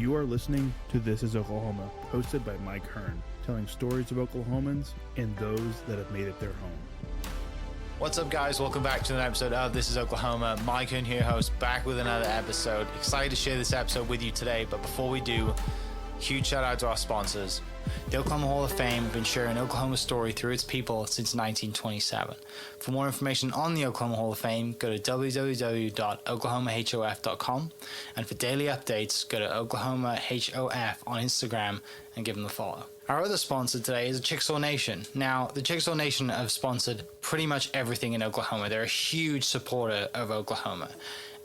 You are listening to This is Oklahoma, hosted by Mike Hearn, telling stories of Oklahomans and those that have made it their home. What's up, guys? Welcome back to another episode of This is Oklahoma. Mike Hearn here, host, back with another episode. Excited to share this episode with you today, but before we do, huge shout out to our sponsors. The Oklahoma Hall of Fame has been sharing Oklahoma's story through its people since 1927. For more information on the Oklahoma Hall of Fame, go to www.oklahomahof.com. And for daily updates, go to oklahomahof on Instagram and give them a follow. Our other sponsor today is Chickasaw Nation. Now, the Chickasaw Nation have sponsored pretty much everything in Oklahoma. They're a huge supporter of Oklahoma.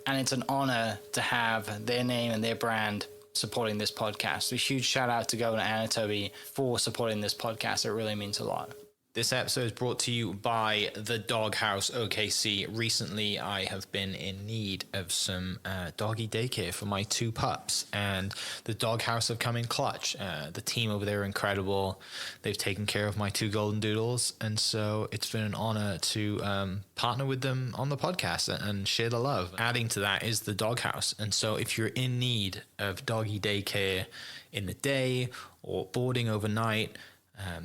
And it's an honor to have their name and their brand supporting this podcast. A huge shout out to Governor Anatoby for supporting this podcast. It really means a lot. This episode is brought to you by the Doghouse OKC. Recently, I have been in need of some doggy daycare for my two pups, and the Doghouse have come in clutch. The team over there are incredible. They've taken care of my two golden doodles, and so it's been an honor to partner with them on the podcast and share the love. Adding to that is the Doghouse, and so if you're in need of doggy daycare in the day or boarding overnight,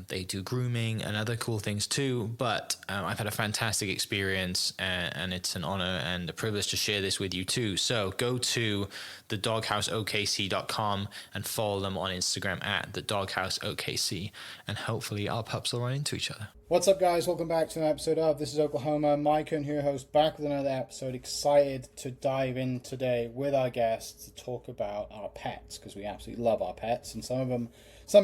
they do grooming and other cool things too, but I've had a fantastic experience, and it's an honor and a privilege to share this with you too. So go to thedogHouseOKC.com and follow them on Instagram at thedogHouseOKC, and hopefully our pups will run into each other. What's up, guys? Welcome back to an episode of This is Oklahoma. Mike Hearn here, host, back with another episode. Excited to dive in today with our guests to talk about our pets, because we absolutely love our pets, and some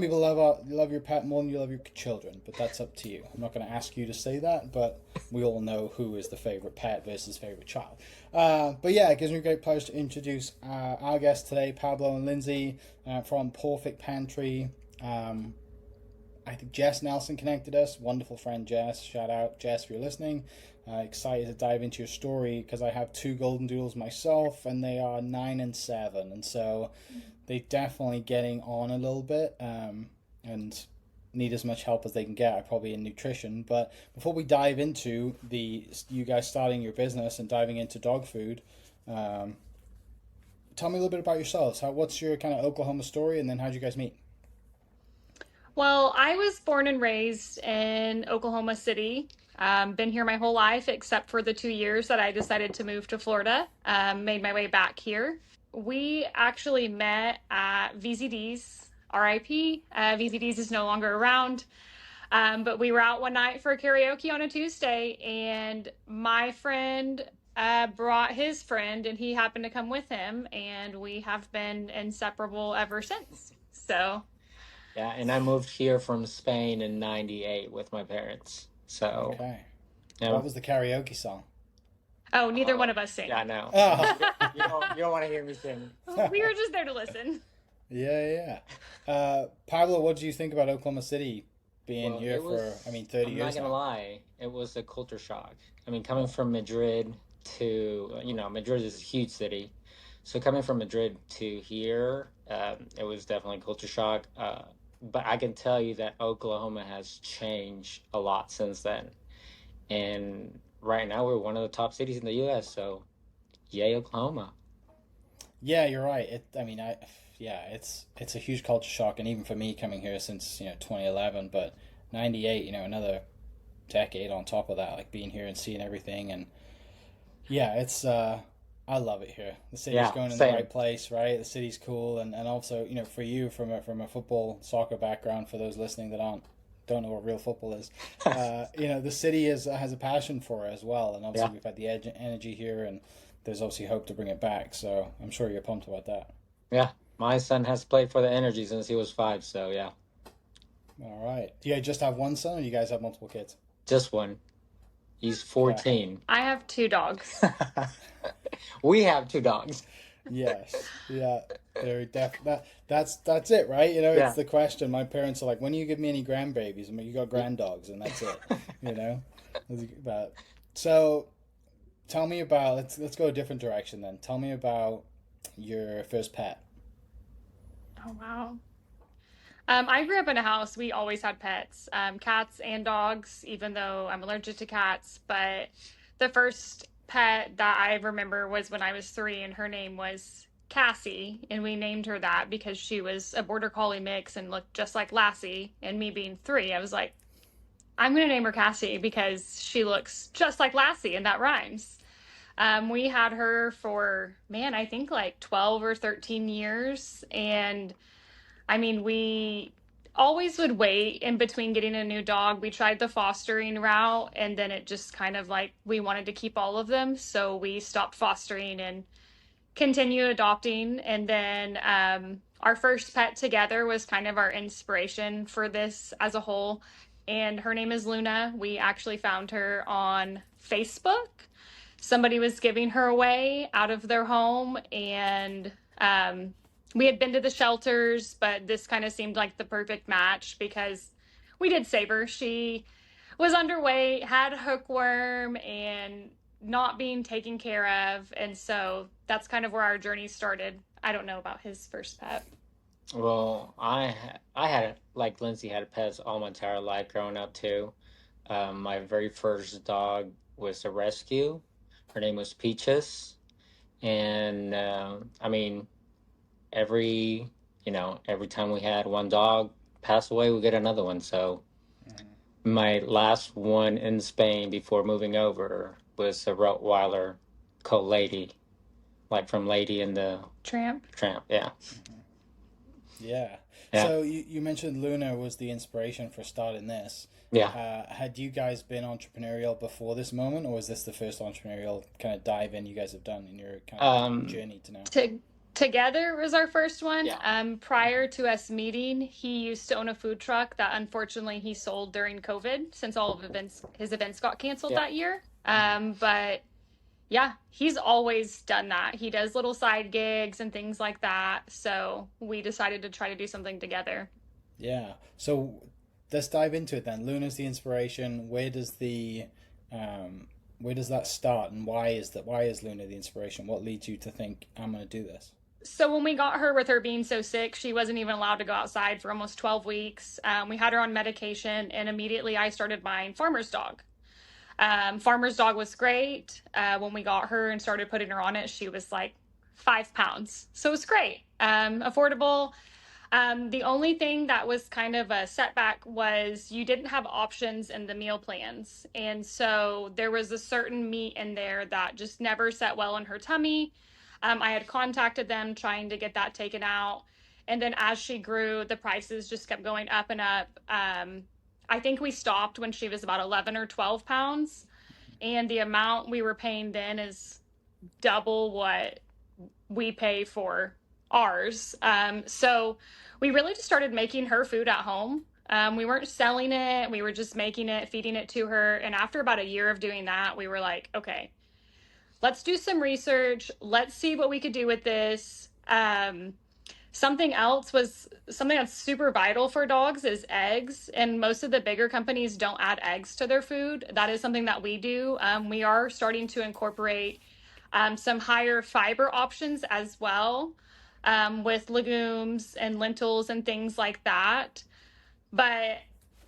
people love your pet more than you love your children, but that's up to you. I'm not going to ask you to say that, but we all know who is the favorite pet versus favorite child. But yeah, it gives me a great pleasure to introduce our guests today, Pablo and Lindsey from Pawfect Pantry. I think Jess Nelson connected us. Wonderful friend Jess. Shout out, Jess, if you're listening. Excited to dive into your story because I have two golden doodles myself, and they are 9 and 7, and so they're definitely getting on a little bit and need as much help as they can get, probably in nutrition. But before we dive into you guys starting your business and diving into dog food, tell me a little bit about yourselves. What's your kind of Oklahoma story, and then how'd you guys meet? Well, I was born and raised in Oklahoma City. Been here my whole life, except for the 2 years that I decided to move to Florida. Made my way back here. We actually met at VZD's, RIP. VZD's is no longer around. But we were out one night for karaoke on a Tuesday, and my friend brought his friend, and he happened to come with him, and we have been inseparable ever since. So... yeah, and I moved here from Spain in '98 with my parents. So, okay. Yeah. What was the karaoke song? Oh, neither one of us sing. Yeah, no. Oh. You don't want to hear me sing. We were just there to listen. Yeah. Pablo, what do you think about Oklahoma City being here for, 30 years I'm not going to lie. It was a culture shock. I mean, coming from Madrid to, Madrid is a huge city. So coming from Madrid to here, it was definitely a culture shock. But I can tell you that Oklahoma has changed a lot since then. And right now we're one of the top cities in the U.S., so yay, Oklahoma. Yeah, you're right. It's a huge culture shock, and even for me coming here since 2011, but 98, another decade on top of that, like being here and seeing everything, and yeah, it's I love it here. The city's going in the right place, right? The city's cool, and also for you from a football soccer background, for those listening that don't know what real football is, the city has a passion for it as well, and obviously we've had the energy here, and there's obviously hope to bring it back. So I'm sure you're pumped about that. Yeah, my son has played for the Energy since he was 5, so yeah. All right. Do you just have one son, or do you guys have multiple kids? Just one. He's 14. I have 2 dogs. We have 2 dogs. Yes. Yeah. Very that's it, right? It's the question. My parents are like, when do you give me any grandbabies? I mean, you got granddogs, and that's it. But so tell me about, let's go a different direction then. Tell me about your first pet. Oh, wow. I grew up in a house. We always had pets, cats and dogs, even though I'm allergic to cats. But the first pet that I remember was when I was 3, and her name was Cassie, and we named her that because she was a border collie mix and looked just like Lassie. And me being 3, I was like, I'm going to name her Cassie because she looks just like Lassie, and that rhymes. We had her for, man, I think like 12 or 13 years. And I mean, we always would wait in between getting a new dog. We tried the fostering route, and then it just kind of like we wanted to keep all of them. So we stopped fostering and continued adopting. And then our first pet together was kind of our inspiration for this as a whole. And her name is Luna. We actually found her on Facebook. Somebody was giving her away out of their home, and we had been to the shelters, but this kind of seemed like the perfect match because we did save her. She was underweight, had hookworm, and not being taken care of. And so that's kind of where our journey started. I don't know about his first pet. Well, I had, like Lindsay, had pets all my entire life growing up too. My very first dog was a rescue. Her name was Peaches, and I mean, every every time we had one dog pass away, we get another one. So my last one in Spain before moving over was a Rottweiler called Lady, like from Lady and the Tramp. Yeah. Yeah. Yeah. So you mentioned Luna was the inspiration for starting this. Yeah. Had you guys been entrepreneurial before this moment, or was this the first entrepreneurial kind of dive in you guys have done in your kind of journey to now? Together was our first one. Yeah. Prior to us meeting, he used to own a food truck that unfortunately he sold during COVID since all of his events got canceled Yeah. that year. But yeah, he's always done that. He does little side gigs and things like that. So we decided to try to do something together. Yeah. So let's dive into it then. Luna's the inspiration. Where does that start, and why is Luna the inspiration? What leads you to think I'm going to do this? So when we got her, with her being so sick, she wasn't even allowed to go outside for almost 12 weeks. We had her on medication, and immediately I started buying Farmer's Dog. Farmer's Dog was great. When we got her and started putting her on it, she was like 5 pounds. So it was great. Affordable. The only thing that was kind of a setback was you didn't have options in the meal plans. And so there was a certain meat in there that just never sat well in her tummy. I had contacted them trying to get that taken out. And then as she grew, the prices just kept going up and up. I think we stopped when she was about 11 or 12 pounds. And the amount we were paying then is double what we pay for ours. So we really just started making her food at home. We weren't selling it. We were just making it, feeding it to her. And after about a year of doing that, we were like, okay, let's do some research. Let's see what we could do with this. Something that's super vital for dogs is eggs. And most of the bigger companies don't add eggs to their food. That is something that we do. We are starting to incorporate some higher fiber options as well, with legumes and lentils and things like that. But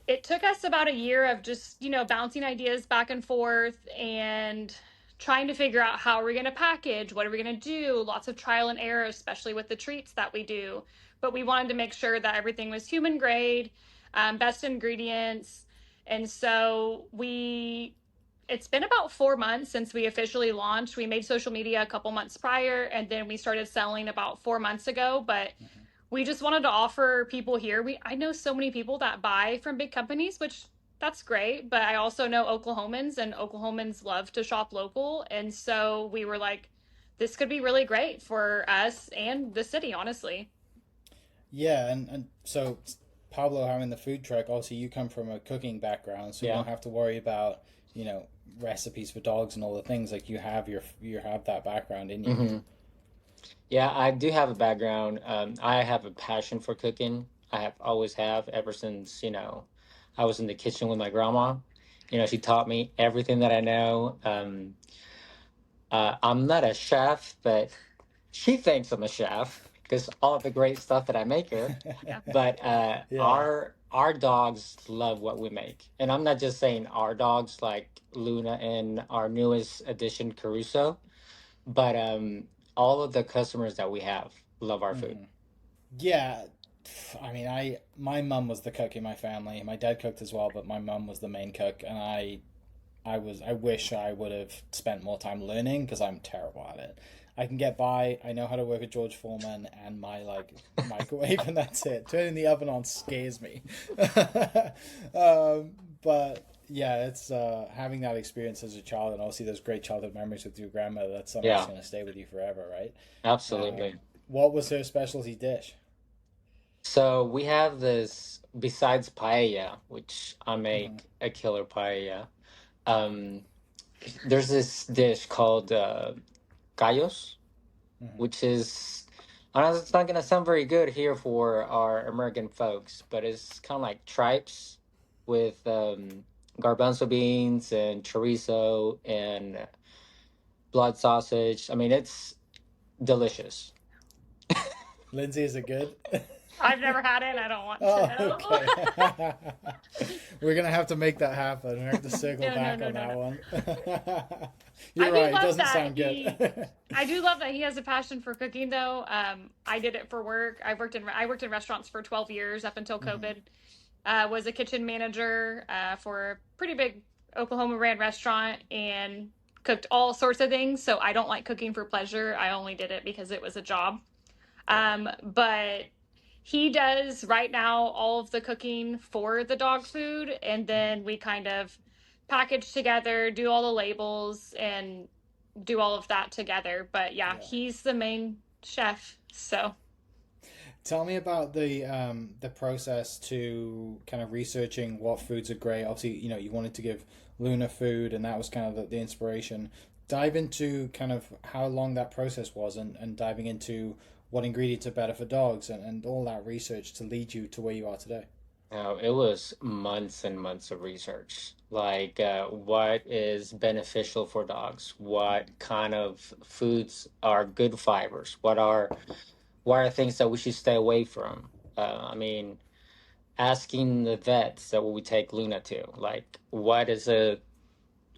it took us about a year of just, bouncing ideas back and forth and trying to figure out how are we going to package, what are we going to do, lots of trial and error, especially with the treats that we do. But we wanted to make sure that everything was human grade, best ingredients. And so it's been about 4 months since we officially launched. We made social media a couple months prior, and then we started selling about 4 months ago. But we just wanted to offer people here. I know so many people that buy from big companies, which that's great. But I also know Oklahomans, and Oklahomans love to shop local. And so we were like, this could be really great for us and the city, honestly. Yeah, and so Pablo having the food truck, obviously you come from a cooking background, so you don't have to worry about, recipes for dogs and all the things. Like you have that background in you. Mm-hmm. Yeah, I do have a background. I have a passion for cooking. I always have ever since, I was in the kitchen with my grandma. She taught me everything that I know. I'm not a chef, but she thinks I'm a chef because all of the great stuff that I make her. But our dogs love what we make. And I'm not just saying our dogs, like Luna and our newest addition, Caruso. But all of the customers that we have love our food. Yeah, I mean, my mum was the cook in my family. My dad cooked as well, but my mum was the main cook, and I wish I would have spent more time learning because I'm terrible at it. I can get by. I know how to work a George Foreman and my microwave, and that's it. Turning the oven on scares me. But yeah, it's having that experience as a child, and obviously those great childhood memories with your grandmother. That's something that's going to stay with you forever, right? Absolutely. What was her specialty dish? So we have this, besides paella, which I make a killer paella. Um, there's this dish called callos, which is, I know it's not gonna sound very good here for our American folks, but it's kind of like tripes with garbanzo beans and chorizo and blood sausage. I mean, it's delicious. Lindsay, is it good? I've never had it and I don't want to know. Okay. We're gonna have to make that happen. We have to circle back on that one. You're right, it doesn't sound good. I do love that he has a passion for cooking though. I did it for work. I worked in restaurants for 12 years up until COVID. Was a kitchen manager for a pretty big Oklahoma brand restaurant and cooked all sorts of things. So I don't like cooking for pleasure. I only did it because it was a job. But he does right now all of the cooking for the dog food, and then we kind of package together, do all the labels, and do all of that together. But yeah, he's the main chef. So tell me about the process to kind of researching what foods are great. Obviously, you wanted to give Luna food, and that was kind of the inspiration. Dive into kind of how long that process was, and diving into what ingredients are better for dogs, and all that research to lead you to where you are today. Now, it was months and months of research. Like, what is beneficial for dogs? What kind of foods are good fibers? What are things that we should stay away from? I mean, asking the vets that we take Luna to, like, what is a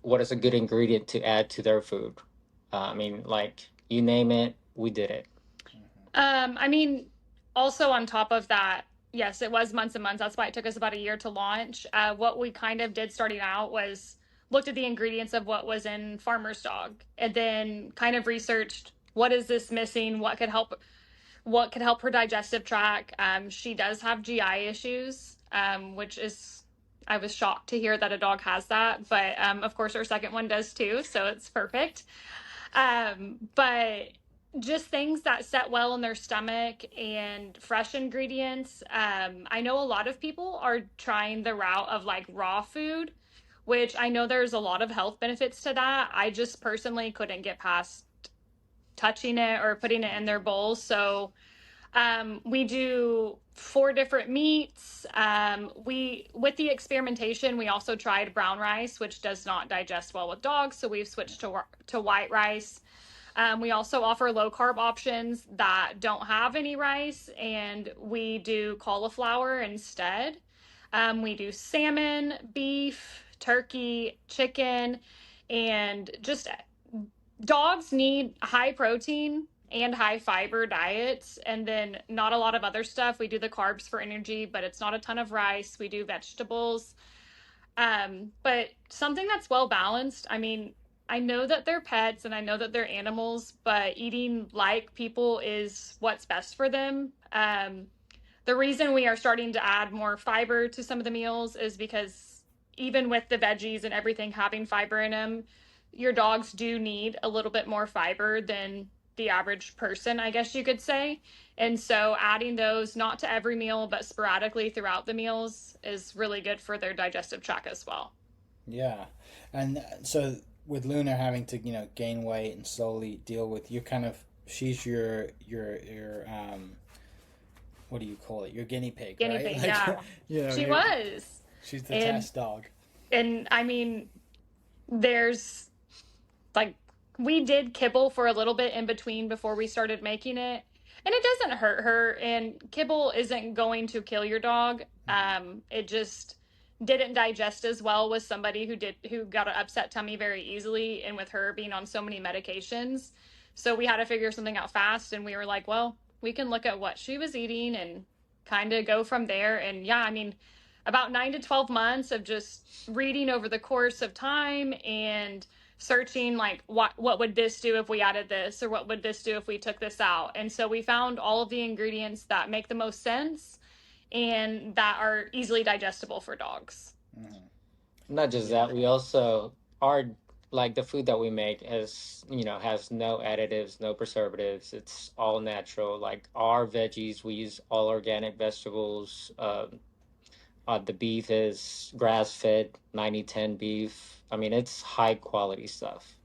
good ingredient to add to their food? I mean, like, you name it, we did it. I mean, also on top of that, yes, it was months and months. That's why it took us about a year to launch. What we kind of did starting out was looked at the ingredients of what was in Farmer's Dog, and then kind of researched what is this missing, what could help her digestive tract. She does have GI issues, which is, I was shocked to hear that a dog has that, but of course our second one does too, so it's perfect. But just things that set well in their stomach and fresh ingredients. I know a lot of people are trying the route of like raw food, which I know there's a lot of health benefits to that. I just personally couldn't get past touching it or putting it in their bowls. So we do 4 different meats. With the experimentation, we also tried brown rice, which does not digest well with dogs. So we've switched to white rice. We also offer low carb options that don't have any rice, and we do cauliflower instead. We do salmon, beef, turkey, chicken, and just dogs need high protein and high fiber diets, and then not a lot of other stuff. We do the carbs for energy, but it's not a ton of rice. We do vegetables. But something that's well balanced. I mean, I know that they're pets and I know that they're animals, but eating like people is what's best for them. The reason we are starting to add more fiber to some of the meals is because even with the veggies and everything having fiber in them, your dogs do need a little bit more fiber than the average person, I guess you could say. And so adding those, not to every meal, but sporadically throughout the meals, is really good for their digestive tract as well. Yeah. And so with Luna having to, gain weight and slowly deal with, she's your what do you call it? Your guinea pig, guinea right? Pig, yeah. She was. She's the test dog. And I mean, there's like, we did kibble for a little bit in between before we started making it, and it doesn't hurt her, and kibble isn't going to kill your dog. It just didn't digest as well with somebody who got an upset tummy very easily, and with her being on so many medications, So we had to figure something out fast, and we were like, well, we can look at what she was eating and kind of go from there. And yeah, I mean, about 9 to 12 months of just reading over the course of time and searching like what would this do if we added this, or what would this do if we took this out. And so we found all of the ingredients that make the most sense and that are easily digestible for dogs. Not just that, we also are like the food that we make has no additives, no preservatives. It's all natural. Like our veggies, we use all organic vegetables. The beef is grass fed 90/10 beef. I mean, it's high quality stuff.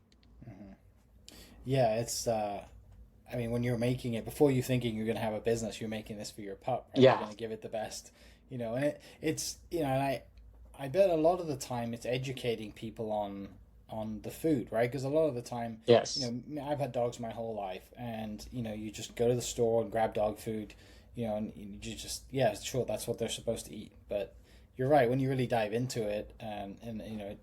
Yeah, it's I mean, when you're making it, before you thinking you're going to have a business, you're making this for your pup, right? Yeah. You're going to give it the best, and it's, and I bet a lot of the time it's educating people on the food, right? Because a lot of the time, Yes. I've had dogs my whole life, and, you just go to the store and grab dog food, and you just, yeah, sure, that's what they're supposed to eat. But you're right, when you really dive into it, and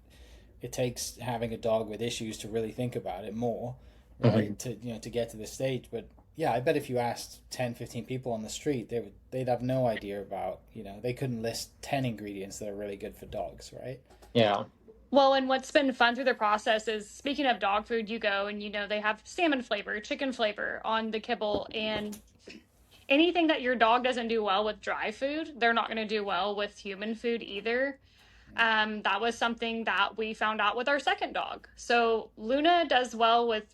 it takes having a dog with issues to really think about it more, right? To get to this stage. But yeah, I bet if you asked 10, 15 people on the street, they'd have no idea about, they couldn't list 10 ingredients that are really good for dogs, right? Yeah. Well, and what's been fun through the process is, speaking of dog food, you go and they have salmon flavor, chicken flavor on the kibble, and anything that your dog doesn't do well with dry food, they're not going to do well with human food either. That was something that we found out with our second dog. So Luna does well with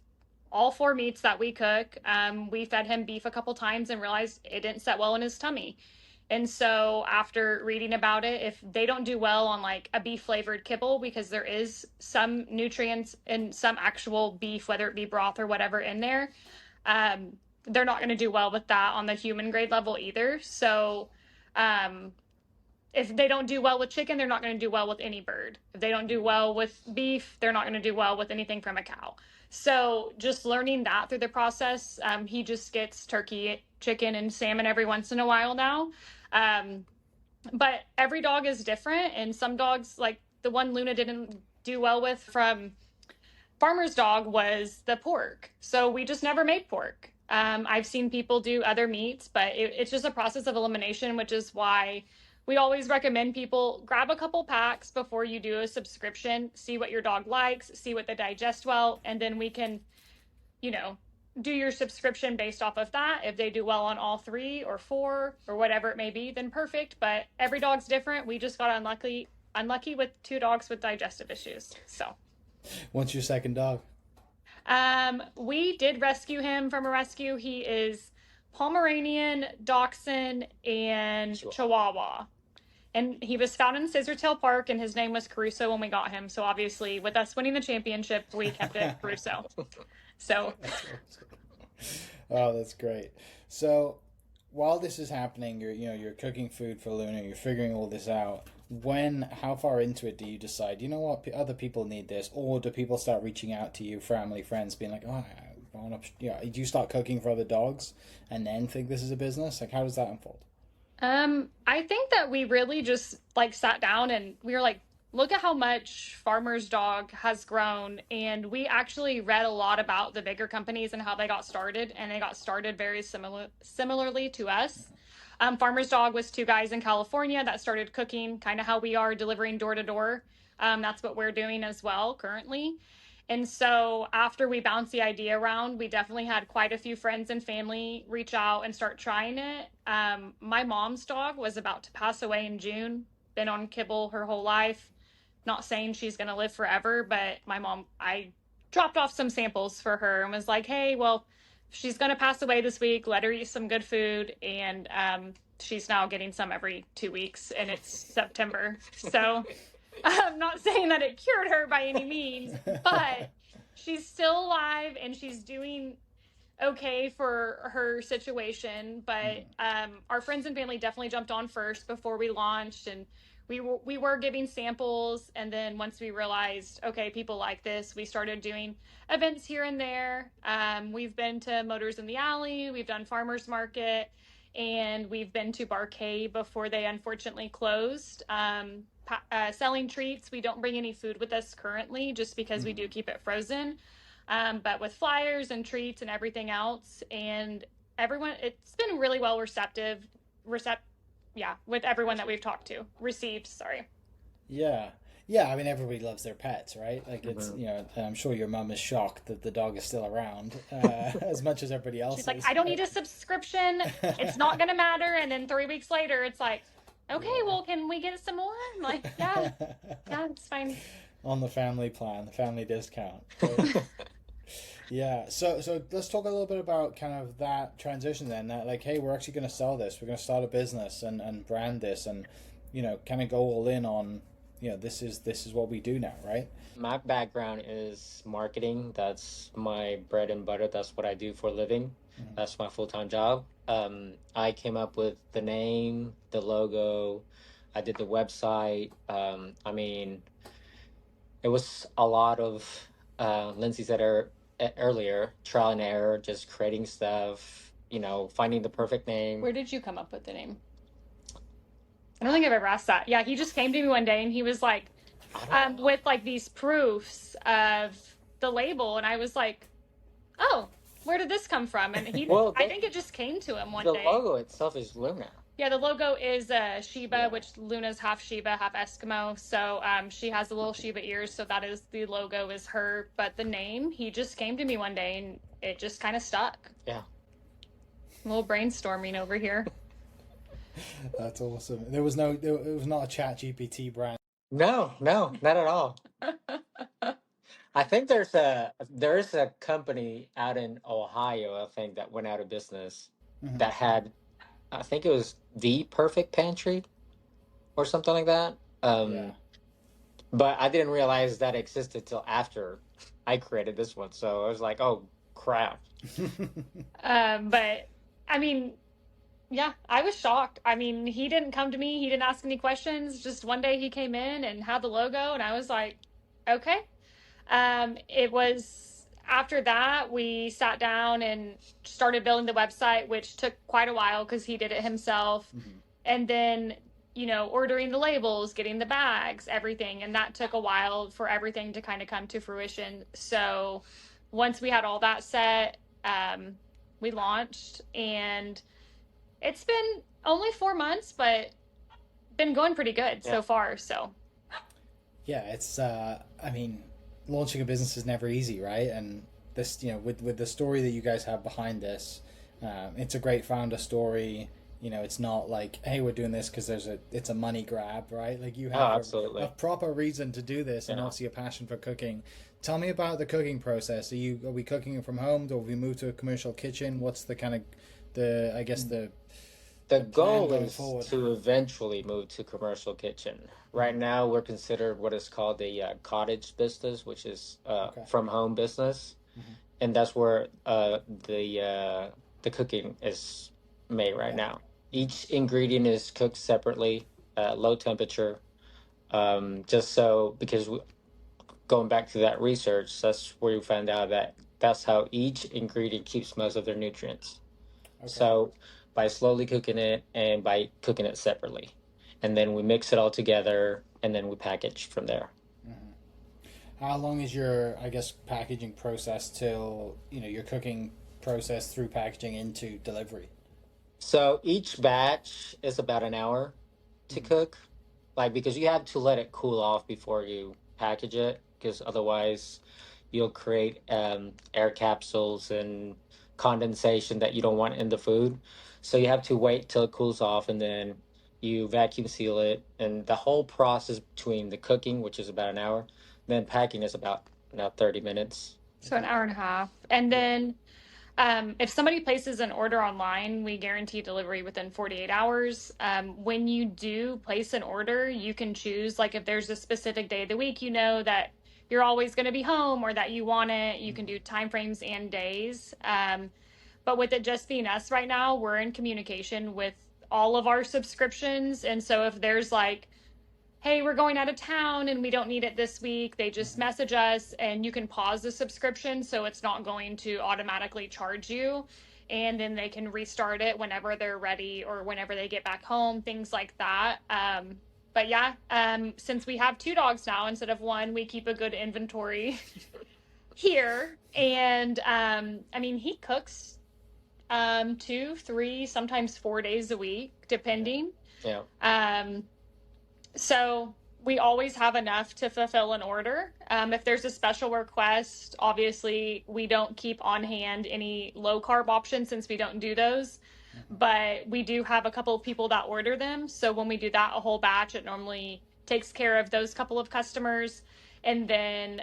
all 4 meats that we cook. We fed him beef a couple times and realized it didn't set well in his tummy. And so after reading about it, if they don't do well on like a beef flavored kibble, because there is some nutrients in some actual beef, whether it be broth or whatever in there, they're not going to do well with that on the human grade level either. So if they don't do well with chicken, they're not going to do well with any bird. If they don't do well with beef, they're not going to do well with anything from a cow. So just learning that through the process, he just gets turkey, chicken, and salmon every once in a while now. But every dog is different, and some dogs, like the one Luna didn't do well with from Farmer's Dog, was the pork. So we just never made pork. I've seen people do other meats, but it's just a process of elimination, which is why we always recommend people grab a couple packs before you do a subscription, see what your dog likes, see what they digest well, and then we can, do your subscription based off of that. If they do well on all 3 or 4 or whatever it may be, then perfect. But every dog's different. We just got unlucky with 2 dogs with digestive issues. So, What's your second dog? We did rescue him from a rescue. He is Pomeranian, Dachshund, and Chihuahua. And he was found in Scissortail Park, and his name was Caruso when we got him. So obviously, with us winning the championship, we kept it Caruso. So. Oh, that's great. So while this is happening, you're cooking food for Luna, you're figuring all this out. How far into it do you decide, what, other people need this? Or do people start reaching out to you, family, friends, being like, oh, do you start cooking for other dogs and then think this is a business? Like, how does that unfold? I think that we really just sat down and we were like, look at how much Farmer's Dog has grown. And we actually read a lot about the bigger companies and how they got started, and they got started very similarly to us. Farmer's Dog was 2 guys in California that started cooking, kind of how we are, delivering door to door. That's what we're doing as well currently. And so after we bounced the idea around, we definitely had quite a few friends and family reach out and start trying it. My mom's dog was about to pass away in June, been on kibble her whole life. Not saying she's going to live forever, but my mom, I dropped off some samples for her and was like, hey, well, she's going to pass away this week. Let her eat some good food. And she's now getting some every 2 weeks, and it's September. So I'm not saying that it cured her by any means, but she's still alive and she's doing okay for her situation. But our friends and family definitely jumped on first before we launched, and we were giving samples. And then once we realized, okay, people like this, we started doing events here and there. We've been to Motors in the Alley, we've done Farmers Market, and we've been to Barcade before they unfortunately closed. Selling treats. We don't bring any food with us currently, just because we do keep it frozen. but with flyers and treats and everything else. And everyone, it's been really well with everyone that we've talked to. Received, sorry. Yeah. Yeah, I mean, everybody loves their pets, right? Like, it's, Mhm. you know, I'm sure your mum is shocked that the dog is still around, as much as everybody else She's like, is. I don't need a subscription. It's not going to matter. And then 3 weeks later, it's like, okay, Yeah. well, can we get some more? I'm like, yeah, it's fine. On the family plan, the family discount. But, yeah, so let's talk a little bit about kind of that transition then. That, like, hey, we're actually going to sell this. We're going to start a business and brand this, and you know, kind of go all in on, you know, this is what we do now, right? My background is marketing. That's my bread and butter. That's what I do for a living. Mhm. That's my full-time job. I came up with the name, the logo. I did the website. I mean, it was a lot of Lindsay said earlier, trial and error, just creating stuff, finding the perfect name. Where did you come up with the name? I don't think I've ever asked that. Yeah, he just came to me one day and he was like, with like these proofs of the label, and I was like, oh, where did this come from? And Well, I think it just came to him one the day. logo itself is Luna. Yeah, the logo is Shiba, Yeah. which Luna's half Shiba, half Eskimo. So she has the little Shiba ears, so that is the logo is her. But the name, he just came to me one day and it just kind of stuck. Yeah. A little brainstorming over here. That's awesome. It was not a Chat GPT brand. No, not at all. I think there is a company out in Ohio, I think, that went out of business Mhm. that had, I think it was the Perfect Pantry or something like that. Yeah. But I didn't realize that existed till after I created this one. So I was like, oh crap. But I mean, yeah, I was shocked. I mean, he didn't come to me, he didn't ask any questions. Just one day he came in and had the logo, and I was like, okay. It was after that we sat down and started building the website, which took quite a while because he did it himself. Mhm. And then, ordering the labels, getting the bags, everything. And that took a while for everything to kind of come to fruition. So once we had all that set, we launched, and it's been only 4 months, but been going pretty good so far. So Yeah, it's I mean, launching a business is never easy, right? And this, you know, with the story that you guys have behind this, it's a great founder story. You know, it's not like, hey, we're doing this because it's a money grab, right? Like, you have Absolutely. a proper reason to do this, and Yeah. obviously a passion for cooking. Tell me about the cooking process. Are we cooking from home? Do we move to a commercial kitchen? What's the kind of I guess The plan goal going is forward? to eventually move to commercial kitchen. Right now, we're considered what is called a cottage business, which is Okay. from home business, and that's where the cooking is made right now. Each ingredient is cooked separately, low temperature, just so because going back to that research, that's where you found out that that's how each ingredient keeps most of their nutrients. Okay. So by slowly cooking it and by cooking it separately. And then we mix it all together and then we package from there. How long is your, I guess, packaging process till, you know, your cooking process through packaging into delivery? So each batch is about an hour to cook, like because you have to let it cool off before you package it, because otherwise you'll create air capsules and condensation that you don't want in the food. So you have to wait till it cools off and then you vacuum seal it. And the whole process between the cooking, which is about an hour, then packing is about 30 minutes. So an hour and a half. And then if somebody places an order online, we guarantee delivery within 48 hours. When you do place an order, you can choose, like if there's a specific day of the week, that you're always going to be home or that you want it, you can do timeframes and days. But with it just being us right now, we're in communication with all of our subscriptions. And so if there's like, hey, we're going out of town and we don't need it this week, they just message us, and you can pause the subscription so it's not going to automatically charge you. And then they can restart it whenever they're ready or whenever they get back home, things like that. But yeah, since we have 2 dogs now instead of 1, we keep a good inventory. here. And I mean, he cooks 2, 3, sometimes 4 days a week, depending. Yeah. So we always have enough to fulfill an order. If there's a special request, obviously we don't keep on hand any low carb options since we don't do those. But we do have a couple of people that order them. So when we do that, a whole batch, it normally takes care of those couple of customers. And then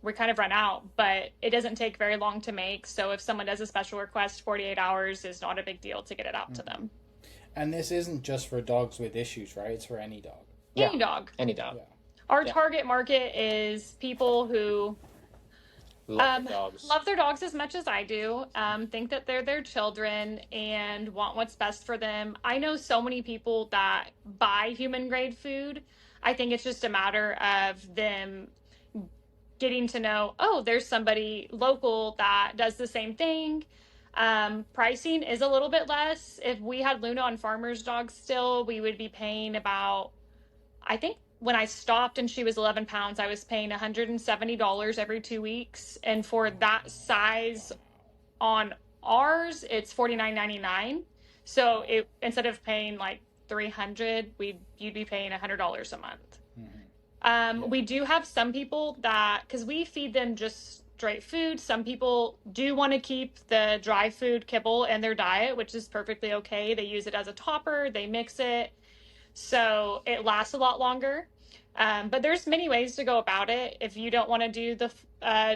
we kind of run out, but it doesn't take very long to make. So if someone does a special request, 48 hours is not a big deal to get it out to them. And this isn't just for dogs with issues, right? It's for any dog. Any dog. Any dog. Yeah. Our target market is people who Love their dogs. love their dogs as much as I do, think that they're their children and want what's best for them. I know so many people that buy human grade food. I think it's just a matter of them getting to know, oh, there's somebody local that does the same thing. Pricing is a little bit less. If we had Luna on Farmer's Dogs still, we would be paying about, I think when I stopped and she was 11 pounds, I was paying $170 every 2 weeks. And for that size on ours, it's $49.99. So instead of paying like $300, you'd be paying $100 a month. We do have some people that, because we feed them just straight food, some people do want to keep the dry food kibble in their diet, which is perfectly okay. They use it as a topper, they mix it, so it lasts a lot longer. But there's many ways to go about it. If you don't want to do the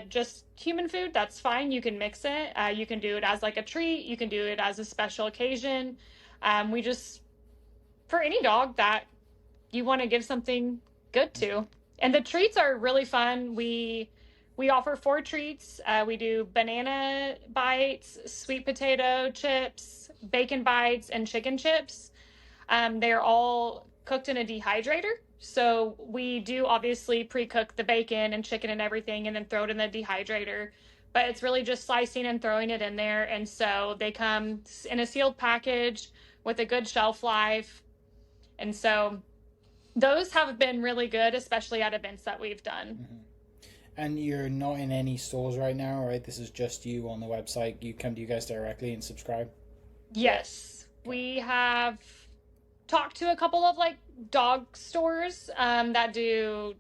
just human food, that's fine. You can mix it. You can do it as like a treat. You can do it as a special occasion. For any dog that you want to give something good to. And the treats are really fun. We offer 4 treats. We do banana bites, sweet potato chips, bacon bites, and chicken chips. They're all cooked in a dehydrator. So we do obviously pre-cook the bacon and chicken and everything and then throw it in the dehydrator. But it's really just slicing and throwing it in there. And so they come in a sealed package with a good shelf life. And so those have been really good, especially at events that we've done. And you're not in any stores right now, right? This is just you on the website. You come to you guys directly and subscribe? Yes. We have talked to a couple of like dog stores that do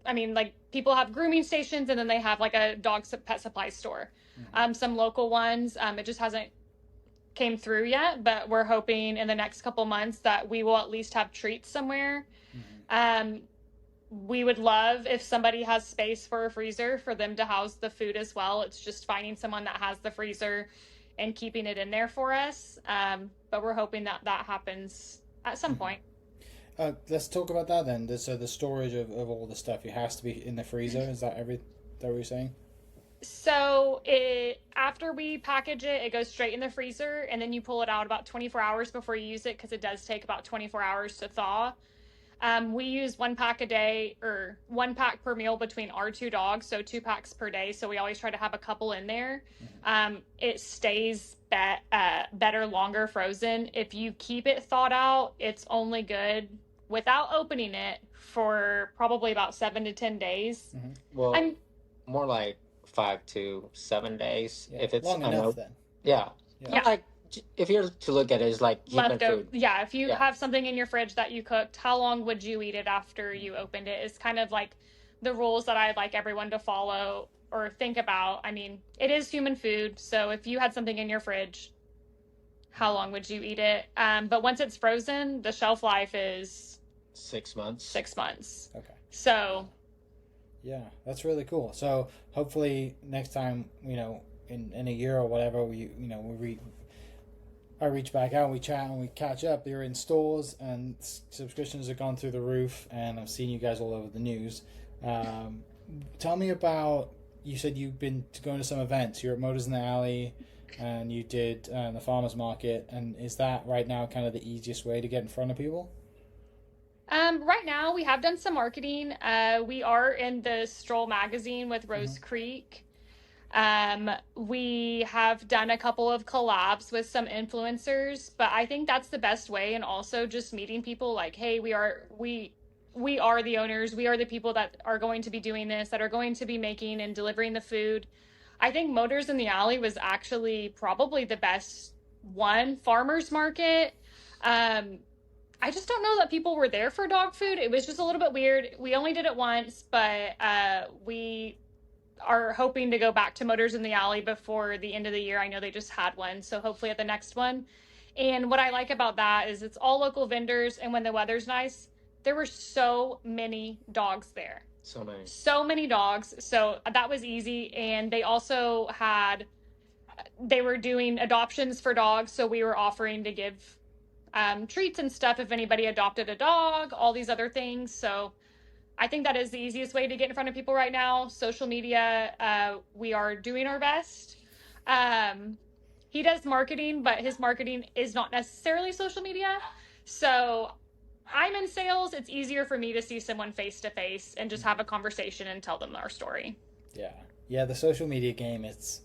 like people have grooming stations and then they have like a dog pet supply store. Some local ones. It just hasn't came through yet, but we're hoping in the next couple months that we will at least have treats somewhere. We would love if somebody has space for a freezer for them to house the food as well. It's just finding someone that has the freezer and keeping it in there for us. But we're hoping that happens at some point. Let's talk about that then. So the storage of all the stuff, it has to be in the freezer. Is that what you're saying? So after we package it, it goes straight in the freezer, and then you pull it out about 24 hours before you use it because it does take about 24 hours to thaw. We use 1 pack a day or 1 pack per meal between our 2 dogs, so 2 packs per day. So we always try to have a couple in there. It stays better longer frozen. If you keep it thawed out, it's only good without opening it for probably about 7 to 10 days. Well, more like 5 to 7 days. Yeah, if it's long enough then. Yeah. Like if you're to look at it, it's like human food. Yeah, if you have something in your fridge that you cooked, how long would you eat it after you opened it? It's kind of like the rules that I'd like everyone to follow or think about. I mean, it is human food, so if you had something in your fridge, how long would you eat it? But once it's frozen, the shelf life is 6 months. 6 months. Okay. So yeah, that's really cool. So hopefully next time, in a year or whatever, I reach back out, we chat and we catch up. You're in stores and subscriptions have gone through the roof, and I've seen you guys all over the news. Tell me about, you said you've been going to some events. You're at Motors in the Alley and you did the farmer's market. And is that right now kind of the easiest way to get in front of people? Right now we have done some marketing. We are in the Stroll magazine with Rose Creek. We have done a couple of collabs with some influencers, but I think that's the best way. And also just meeting people like, hey, we we are the owners. We are the people that are going to be doing this, that are going to be making and delivering the food. I think Motors in the Alley was actually probably the best one. Farmers market. I just don't know that people were there for dog food. It was just a little bit weird. We only did it once, but we are hoping to go back to Motors in the Alley before the end of the year. I know they just had one, so hopefully at the next one. And what I like about that is it's all local vendors, and when the weather's nice, there were so many dogs there. So many dogs. So that was easy. And they were doing adoptions for dogs. So we were offering to give treats and stuff if anybody adopted a dog, all these other things. So I think that is the easiest way to get in front of people right now. Social media, we are doing our best. He does marketing, but his marketing is not necessarily social media. So I'm in sales. It's easier for me to see someone face to face and just have a conversation and tell them our story. Yeah, the social media game, it's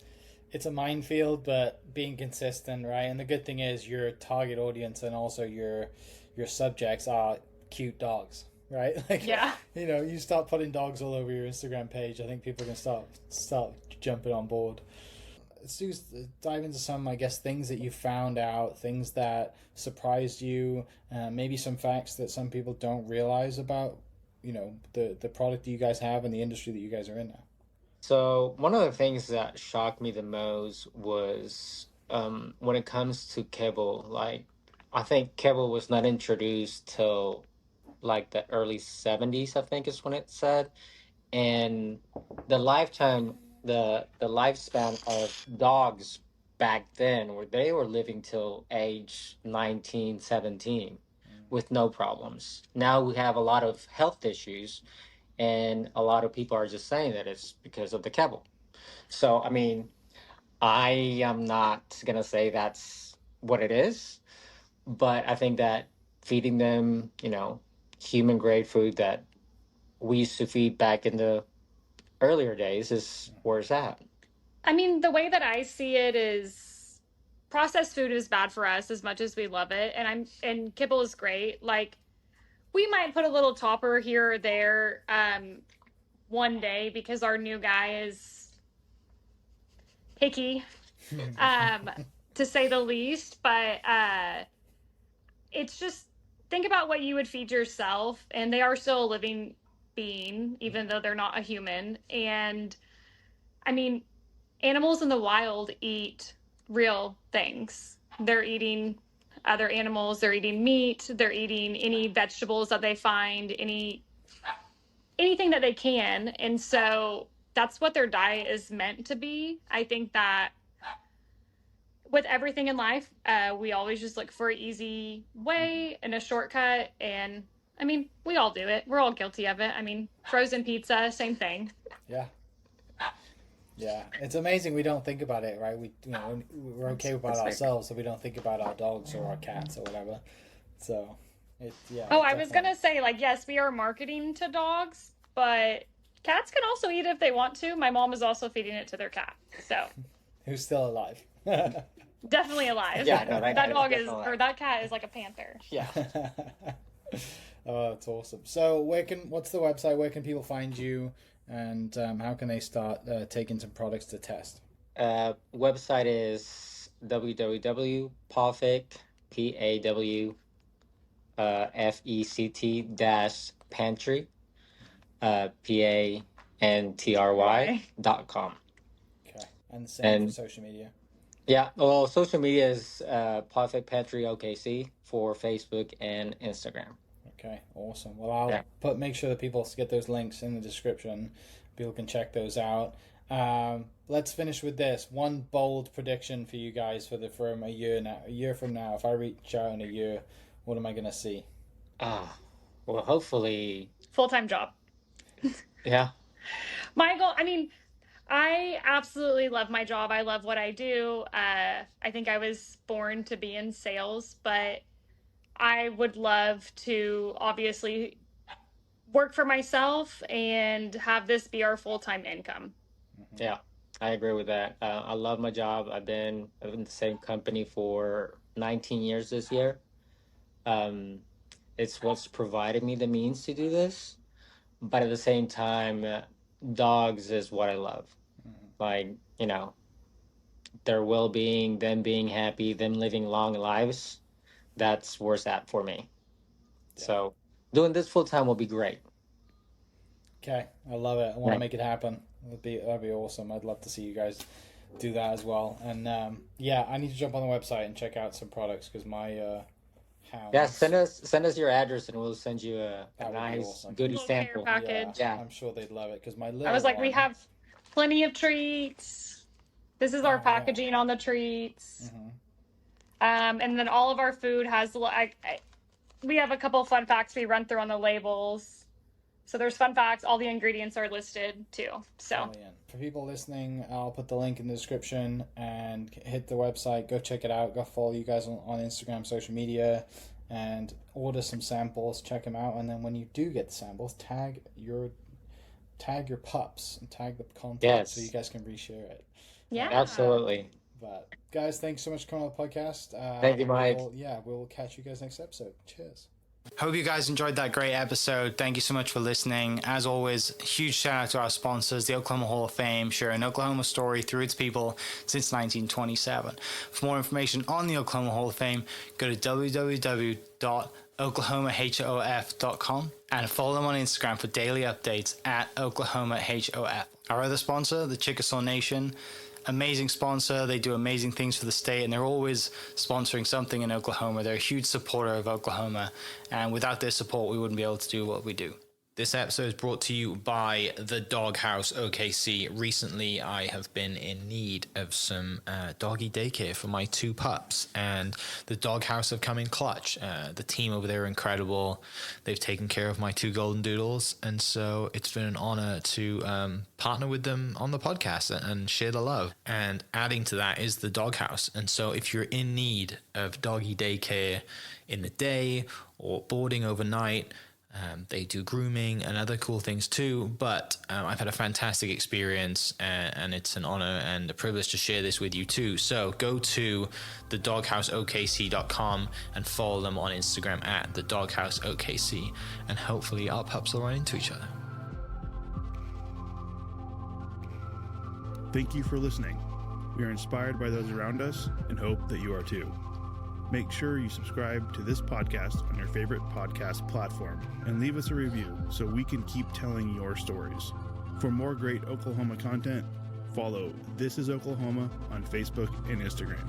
a minefield, but being consistent, right? And the good thing is your target audience and also your subjects are cute dogs, right? Like, yeah, you start putting dogs all over your Instagram page, I think people can start jumping on board. Let's dive into some, I guess, things that you found out, things that surprised you, maybe some facts that some people don't realize about, the product that you guys have and the industry that you guys are in now. So one of the things that shocked me the most was when it comes to kibble. Like, I think kibble was not introduced till like the early 70s, I think is when it said. And the lifespan of dogs back then, where they were living till age 19, 17 with no problems. Now we have a lot of health issues, and a lot of people are just saying that it's because of the kibble. So, I mean, I am not going to say that's what it is, but I think that feeding them, human grade food that we used to feed back in the earlier days is where it's at. I mean, the way that I see it is processed food is bad for us as much as we love it. And kibble is great. Like, we might put a little topper here or there one day because our new guy is picky, to say the least. But it's just, think about what you would feed yourself, and they are still a living being, even though they're not a human. And I mean, animals in the wild eat real things. They're eating other animals, they're eating meat, they're eating any vegetables that they find, anything that they can. And so that's what their diet is meant to be. I think that with everything in life, we always just look for an easy way and a shortcut. And I mean, we all do it. We're all guilty of it. I mean, frozen pizza, same thing. Yeah, it's amazing we don't think about it, right? We're okay about ourselves, so we don't think about our dogs or our cats or whatever. So, I was gonna say, like, yes, we are marketing to dogs, but cats can also eat if they want to. My mom is also feeding it to their cat, so who's still alive? Definitely alive. Yeah, no, that cat is like a panther. Yeah. Oh, that's awesome. So, what's the website? Where can people find you? And how can they start taking some products to test? Website is www.pawfect, PAWFECT-pantry, PANTRY.com. Okay. And the same for social media? Yeah, well, social media is Pawfect Pantry OKC for Facebook and Instagram. Okay, awesome. Well, I'll make sure that people get those links in the description. People can check those out. Let's finish with this. One bold prediction for you guys from a year from now. If I reach out in a year, what am I going to see? Well, hopefully... full-time job. Yeah. My goal, I mean, I absolutely love my job. I love what I do. I think I was born to be in sales, but I would love to obviously work for myself and have this be our full-time income. Yeah, I agree with that. I love my job. I've been in the same company for 19 years this year. It's what's provided me the means to do this. But at the same time, dogs is what I love. Like, their well-being, them being happy, them living long lives. That's where it's at for me. Yeah. So doing this full time will be great. Okay, I love it. I want to Right. make it happen. That'd be awesome. I'd love to see you guys do that as well. And yeah, I need to jump on the website and check out some products because my hounds. Yeah, send us your address and we'll send you a That would be nice awesome. goodie Little care sample. package. Yeah. I'm sure they'd love it because my little I was like, we one- have plenty of treats. This is our Oh, yeah. packaging on the treats. Mhm. And then all of our food has we have a couple of fun facts we run through on the labels. So there's fun facts. All the ingredients are listed too. So Brilliant. For people listening, I'll put the link in the description and hit the website. Go check it out. Go follow you guys on Instagram, social media, and order some samples. Check them out. And then when you do get the samples, tag your pups and tag the content Yes. so you guys can reshare it. yeah, Absolutely. But guys, thanks so much for coming on the podcast. Thank you, Mike. We'll catch you guys next episode. Cheers. Hope you guys enjoyed that great episode. Thank you so much for listening. As always, huge shout out to our sponsors, the Oklahoma Hall of Fame, sharing Oklahoma story through its people since 1927. For more information on the Oklahoma Hall of Fame, go to www.oklahomahof.com and follow them on Instagram for daily updates at OklahomaHOF. Our other sponsor, the Chickasaw Nation, amazing sponsor. They do amazing things for the state, and they're always sponsoring something in Oklahoma. They're a huge supporter of Oklahoma, and without their support, we wouldn't be able to do what we do. This episode is brought to you by the Doghouse OKC. Recently, I have been in need of some doggy daycare for my 2 pups, and the Doghouse have come in clutch. The team over there are incredible. They've taken care of my 2 golden doodles, and so it's been an honor to partner with them on the podcast and share the love. And adding to that is the Doghouse. And so if you're in need of doggy daycare in the day or boarding overnight, they do grooming and other cool things too, but I've had a fantastic experience, and it's an honor and a privilege to share this with you too. So go to thedogHouseOKC.com and follow them on Instagram at thedogHouseOKC, and hopefully our pups will run into each other. Thank you for listening. We are inspired by those around us and hope that you are too. Make sure you subscribe to this podcast on your favorite podcast platform and leave us a review so we can keep telling your stories. For more great Oklahoma content, follow This Is Oklahoma on Facebook and Instagram.